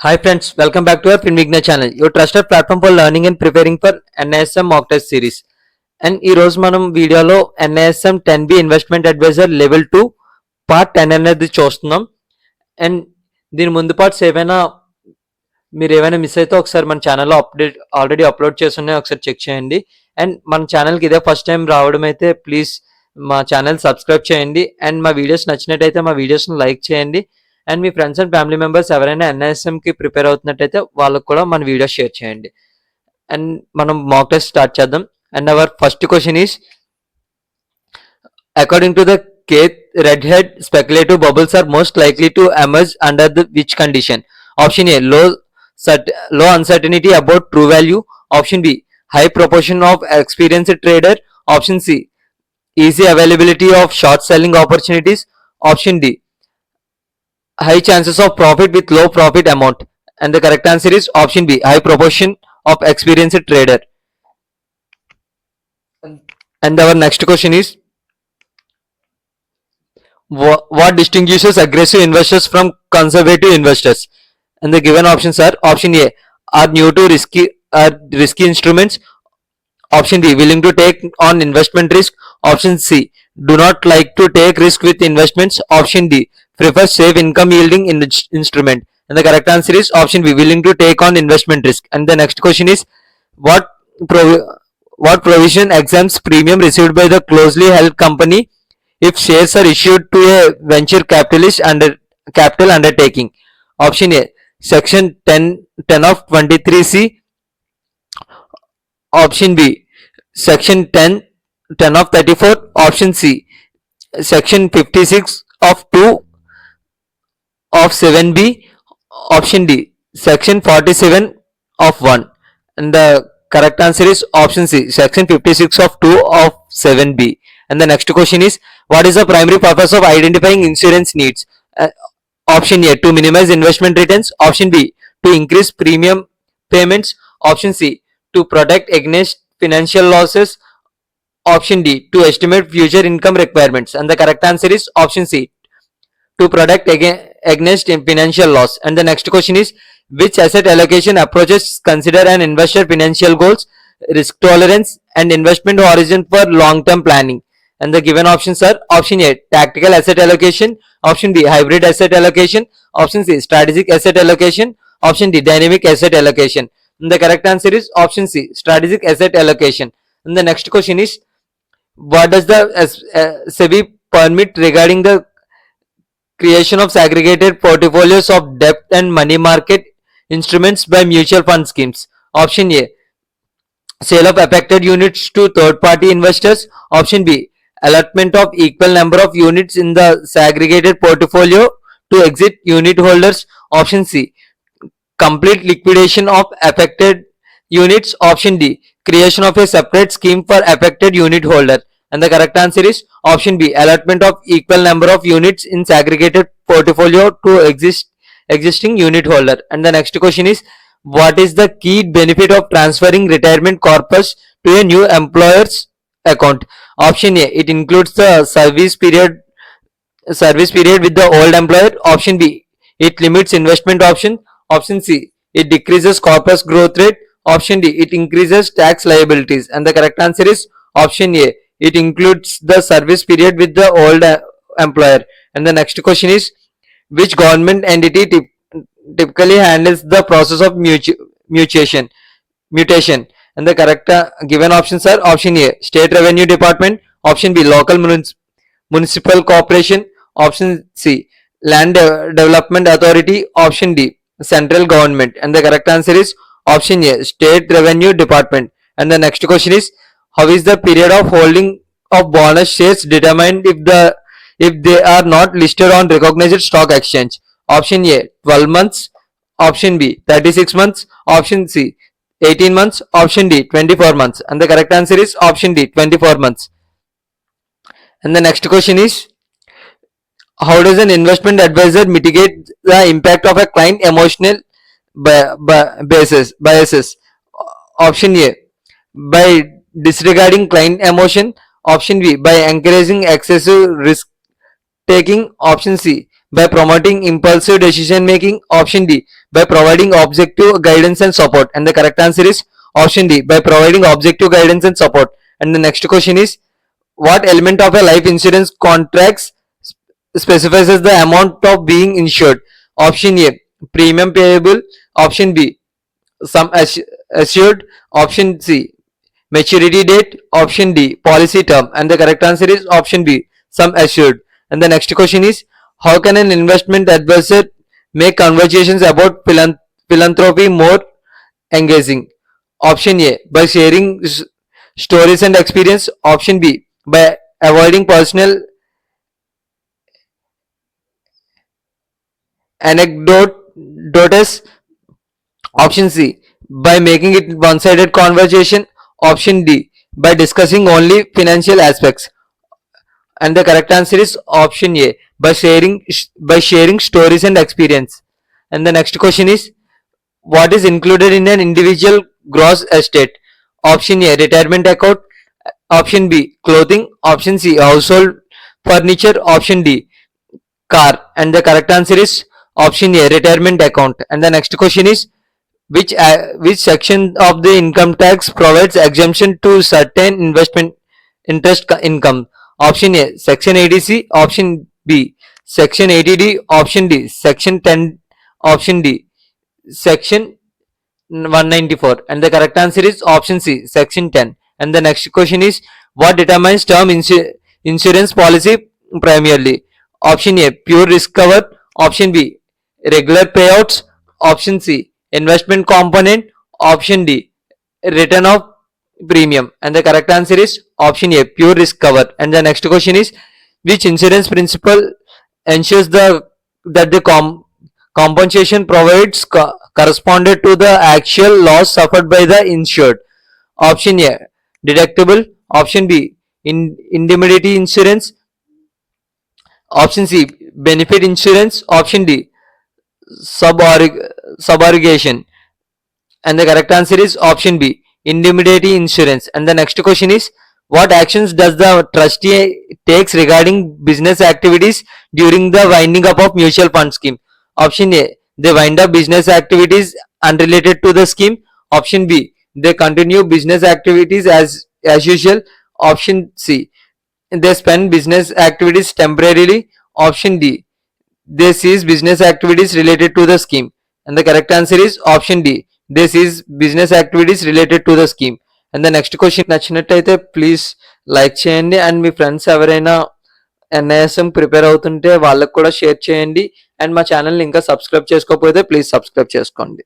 Hi friends, welcome back to our Finvigna channel, your trusted platform for learning and preparing for NISM mock test series. And ఈ రోజు మనం వీడియోలో NISM 10B investment advisor level 2 part 10 అనేది చూస్తున్నాం. And దీని ముందు parts మీరు ఏమైనా మిస్ అయితే ఒకసారి మన ఛానల్లో ఆల్రెడీ అప్లోడ్ చేసి ఉన్నాయి, ఒకసారి చెక్ చేయండి. అండ్ మన ఛానల్కి ఇదే ఫస్ట్ టైం రావడం అయితే ప్లీజ్ మా ఛానల్ సబ్స్క్రైబ్ చేయండి. అండ్ మా వీడియోస్ నచ్చినట్టయితే మా వీడియోస్ని లైక్ చేయండి. And me friends and family members ఎవరైనా NISMకి ప్రిపేర్ అవుతున్నట్టయితే వాళ్ళకు కూడా మన వీడియో షేర్ చేయండి. అండ్ మనం మాక్ టెస్ట్ స్టార్ట్ చేద్దాం. And hour first question is, according to the Kth redhead speculative bubbles are most likely to emerge under the which condition? Option A, low uncertainty about true value. Option B, high proportion of experienced trader. Option C, easy availability of short selling opportunities. Option D, high chances of profit with low profit amount. And the correct answer is option B, high proportion of experienced trader. And our next question is, what distinguishes aggressive investors from conservative investors? And the given options are: option A, are new to risky instruments. Option D, willing to take on investment risk. Option C, do not like to take risk with investments. Option D, prefer safe income yielding instrument. And the correct answer is option B, willing to take on investment risk. And the next question is, what provision exempts premium received by the closely held company if shares are issued to a venture capital undertaking? Option A, section 10 of 23C. Option B, section 10 of 34. Option C, section 56 of 2 of 7B. Option D, section 47 of 1. And the correct answer is option C, section 56 of 2 of 7B. And the next question is, what is the primary purpose of identifying insurance needs? Option A, to minimize investment returns. Option B, to increase premium payments. Option C, to protect against financial losses. Option D, to estimate future income requirements. And the correct answer is option C, to protect against financial loss. And the next question is, which asset allocation approaches consider an investor financial goals, risk tolerance, and investment horizon for long-term planning? And the given options are: option A, tactical asset allocation. Option B, hybrid asset allocation. Option C, strategic asset allocation. Option D, dynamic asset allocation. And the correct answer is option C, strategic asset allocation. And the next question is, what does the SEBI permit regarding the creation of segregated portfolios of debt and money market instruments by mutual fund schemes? Option A, sale of affected units to third party investors. Option B, allotment of equal number of units in the segregated portfolio to exit unit holders. Option C, complete liquidation of affected units. Option D, creation of a separate scheme for affected unit holder. And the correct answer is option B, allotment of equal number of units in segregated portfolio to existing unit holder. And the next question is, what is the key benefit of transferring retirement corpus to a new employer's account? Option A, it includes the service period with the old employer. Option B, it limits investment option. Option C, it decreases corpus growth rate. Option D, it increases tax liabilities. And the correct answer is option A, it includes the service period with the old employer. And the next question is, which government entity typically handles the process of mutation? And the correct given options are: option A, state revenue department. Option B, local municipal corporation. Option C, land development authority. Option D, central government. And the correct answer is option A, state revenue department. And the next question is, how is the period of holding of bonus shares determined if they are not listed on recognized stock exchange? Option A, 12 months. Option B, 36 months. Option C, 18 months. Option D, 24 months. And the correct answer is option D, 24 months. And the next question is, how does an investment advisor mitigate the impact of a client emotional biases? Option A, by disregarding client emotion. Option B, by encouraging excessive risk taking. Option C, by promoting impulsive decision making. Option D, by providing objective guidance and support. And the correct answer is option D, by providing objective guidance and support. And the next question is, what element of a life insurance contracts specifies the amount of being insured? Option A, premium payable. Option B, sum assured. Option C, maturity date. Option D, policy term. And the correct answer is option B, sum assured. And the next question is, how can an investment advisor make conversations about philanthropy more engaging? Option A, by sharing stories and experience. Option B, by avoiding personal anecdotes. Option C, by making it one-sided conversation. Option D, by discussing only financial aspects. And the correct answer is option A, by sharing stories and experience. And the next question is, what is included in an individual gross estate? Option A, retirement account. Option B, clothing. Option C, household furniture. Option D, car. And the correct answer is option A, retirement account. And the next question is, which section of the income tax provides exemption to certain investment interest income? Option A, section 80C. Option B, section 80D. Option D, section 10. Option D, section 194. And the correct answer is option C, section 10. And the next question is, what determines term insurance policy primarily? Option A, pure risk cover. Option B, regular payouts. Option C, investment component. Option D, return of premium. And the correct answer is option A, pure risk cover. And the next question is, which insurance principle ensures that the compensation provides corresponded to the actual loss suffered by the insured? Option A, deductible. Option B, indemnity insurance. Option C, benefit insurance. Option D, subrogation. And the correct answer is option B, indemnity insurance. And the next question is, what actions does the trustee takes regarding business activities during the winding up of mutual fund scheme? Option A, they wind up business activities unrelated to the scheme. Option B, they continue business activities as usual. Option C, they suspend business activities temporarily. Option D, they cease business activities related to the scheme. And the correct answer is option D, they cease business activities related to the scheme. And the next question నచ్చినట్టయితే please like చేయండి, and me friends ఎవరైనా NISM prepare అవుతుంటే వాళ్ళకు కూడా share చేయండి. And మా ఛానల్ని ఇంకా సబ్స్క్రైబ్ చేసుకోకపోతే ప్లీజ్ సబ్స్క్రైబ్ చేసుకోండి.